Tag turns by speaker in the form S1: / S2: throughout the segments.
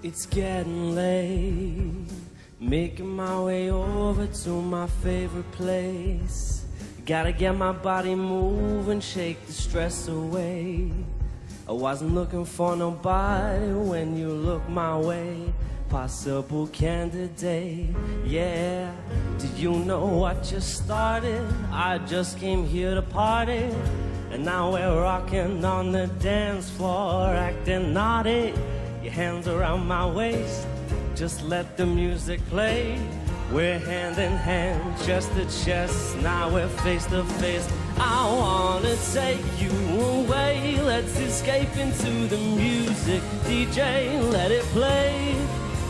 S1: It's getting late, making my way over to my favorite place. Gotta get my body moving, shake the stress away. I wasn't looking for nobody when you look my way. Possible candidate, yeah. Did you know what just started? I just came here to party, and now we're rocking on the dance floor, acting naughty. Your hands around my waist, just let the music play. We're hand in hand, chest to chest, now we're face to face. I wanna take you away, let's escape into the music. DJ, let it play,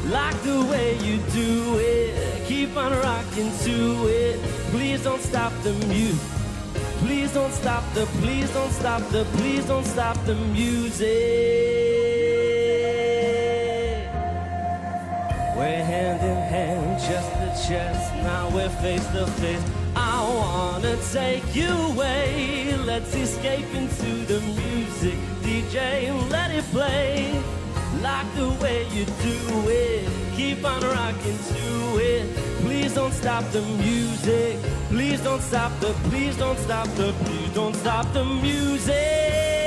S1: like the way you do it. Keep on rocking to it, please don't stop the music. Please don't stop the, please don't stop the, please don't stop the music. We're hand in hand, chest to chest, now we're face to face. I wanna take you away, let's escape into the music. DJ, let it play, like the way you do it. Keep on rocking to it, please don't stop the music. Please don't stop the, please don't stop the, please don't stop the music.